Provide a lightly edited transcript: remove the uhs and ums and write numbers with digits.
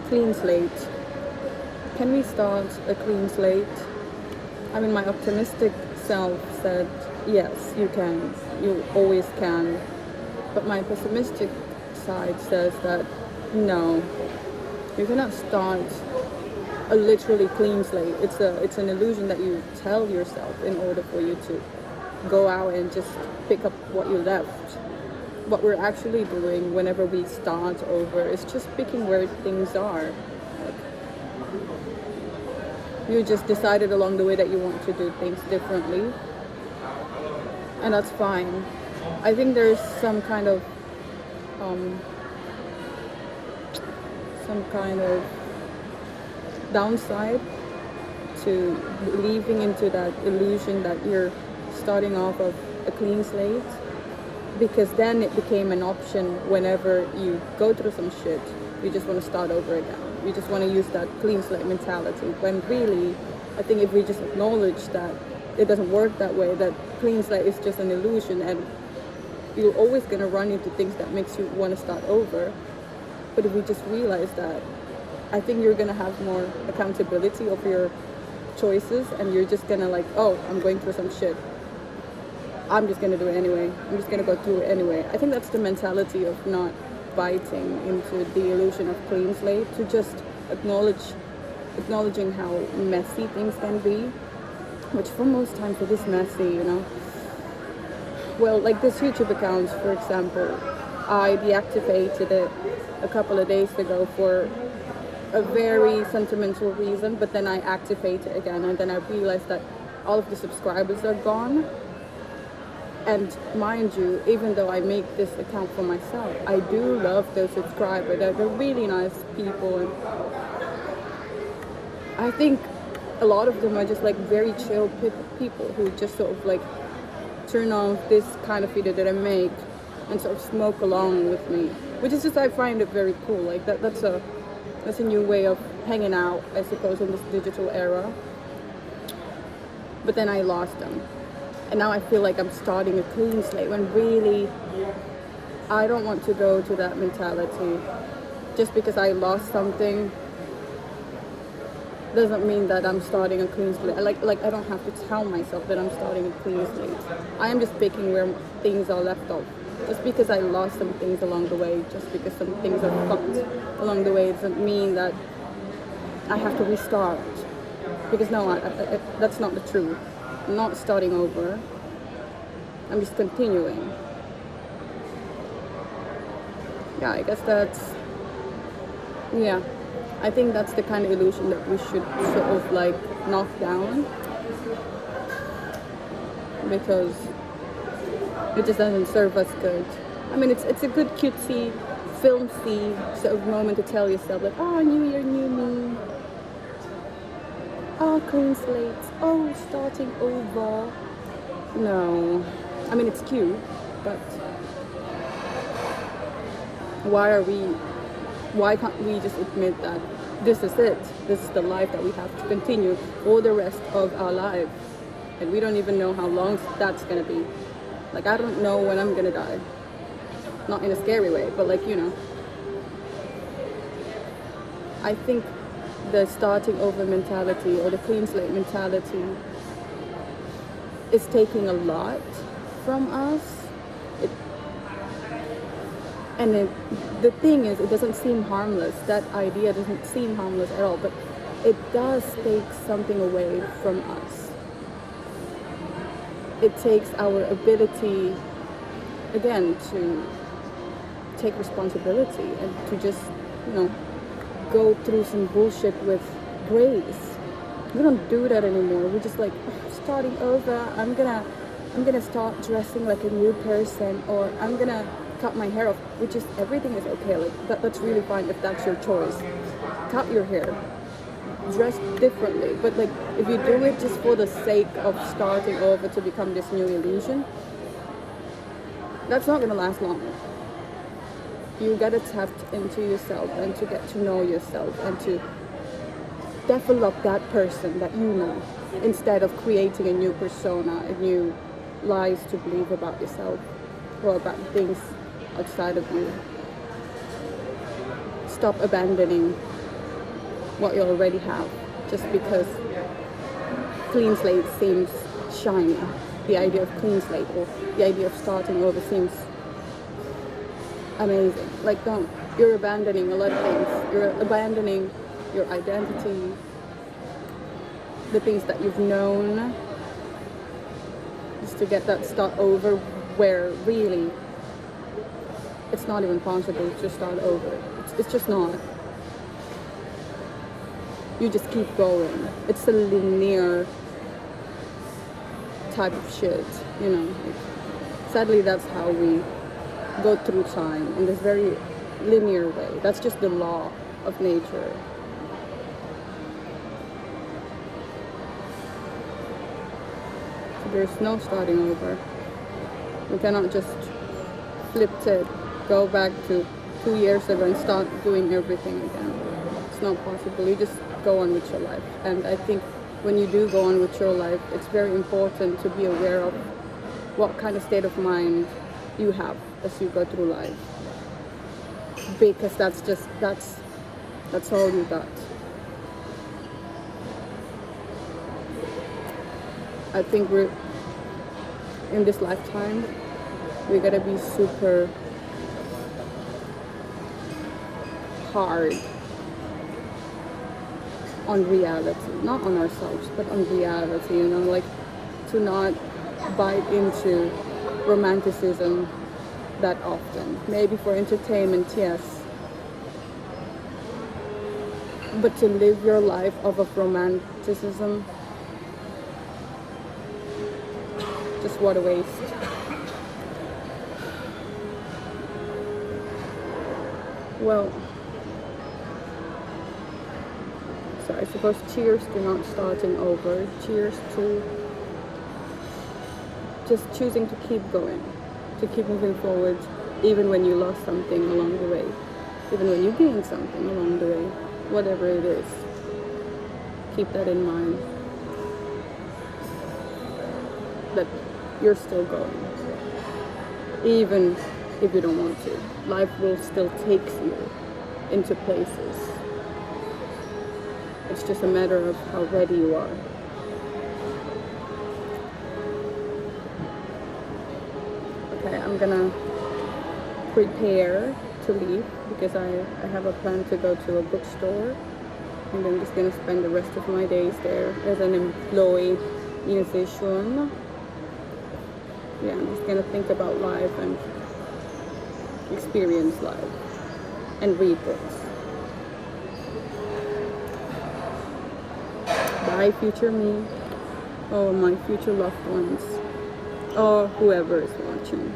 Clean slate. Can we start a clean slate? I mean, my optimistic self said, yes, you can. You always can. But my pessimistic side says that, no, you cannot start a literally clean slate. It's an illusion that you tell yourself in order for you to go out and just pick up what you left. What we're actually doing whenever we start over is just picking where things are. You just decided along the way that you want to do things differently, and that's fine. I think there's some kind of downside to believing into that illusion that you're starting off of a clean slate, because then it became an option whenever you go through some shit. You just want to start over again. You just want to use that clean slate mentality, when really, I think if we just acknowledge that it doesn't work that way, that clean slate is just an illusion, and you're always going to run into things that makes you want to start over. But if we just realize that, I think you're going to have more accountability of your choices, and you're just going to like, oh, I'm going through some shit. I'm just going to do it anyway. I'm just going to go through it anyway. I think that's the mentality of not biting into the illusion of clean slate, to just acknowledging how messy things can be, which for most times it is messy, Well, like this YouTube account, for example, I deactivated it a couple of days ago for a very sentimental reason, but then I activate it again, and then I realized that all of the subscribers are gone. And mind you, even though I make this account for myself, I do love those subscribers. They're really nice people, and I think a lot of them are just like very chill people who just sort of like turn on this kind of video that I make and sort of smoke along with me, which is just, I find it very cool. Like that's a new way of hanging out, I suppose, in this digital era. But then I lost them. And now I feel like I'm starting a clean slate, when really I don't want to go to that mentality. Just because I lost something doesn't mean that I'm starting a clean slate. Like I don't have to tell myself that I'm starting a clean slate. I am just picking where things are left off. Just because I lost some things along the way, just because some things are fucked along the way, doesn't mean that I have to restart. Because no, that's not the truth. I'm not starting over. I'm just continuing. Yeah, I guess I think that's the kind of illusion that we should sort of like knock down, because it just doesn't serve us good. I mean, it's a good cutesy, filmy sort of moment to tell yourself like, oh, new year, new me. Oh, clean slates. Oh, starting over. No. I mean, it's cute, but why can't we just admit that this is it? This is the life that we have to continue for the rest of our life. And we don't even know how long that's going to be. Like, I don't know when I'm going to die. Not in a scary way, but like, I think the starting over mentality or the clean slate mentality is taking a lot from us. The thing is, it doesn't seem harmless. That idea doesn't seem harmless at all, but it does take something away from us. It takes our ability, again, to take responsibility and to just, go through some bullshit with grace. We don't do that anymore. We're just like, starting over. I'm gonna start dressing like a new person, or I'm gonna cut my hair off, which is, everything is okay. Like that's really fine if that's your choice. Cut your hair, dress differently. But like, if you do it just for the sake of starting over to become this new illusion, that's not gonna last long. You gotta tap into yourself and to get to know yourself and to develop that person that you know, instead of creating a new persona, a new lies to believe about yourself or about things outside of you. Stop abandoning what you already have, just because clean slate seems shiny. The idea of clean slate or the idea of starting over seems amazing. Like, don't, you're abandoning a lot of things. You're abandoning your identity, the things that you've known, just to get that start over, where really it's not even possible to start over. It's just not. You just keep going. It's a linear type of shit, you know. Sadly, that's how we go through time, in this very linear way. That's just the law of nature. So there's no starting over. You cannot just flip it, go back to 2 years ago and start doing everything again. It's not possible. You just go on with your life. And I think when you do go on with your life, it's very important to be aware of what kind of state of mind you have as you go through life, because that's all you got. I think we're in this lifetime, we gotta be super hard on reality, not on ourselves, but on reality, you know, like to not bite into romanticism that often. Maybe for entertainment, yes, but to live your life off of romanticism, just what a waste. Well, so I suppose cheers to not starting over. Cheers to just choosing to keep going, to keep moving forward, even when you lost something along the way, even when you gained something along the way, whatever it is. Keep that in mind, that you're still going, even if you don't want to. Life will still take you into places. It's just a matter of how ready you are. Okay, I'm gonna prepare to leave because I have a plan to go to a bookstore, and I'm just gonna spend the rest of my days there as an employed musician. Yeah, I'm just gonna think about life and experience life and read books. Bye, future me. Oh, my future loved ones. Or whoever is watching.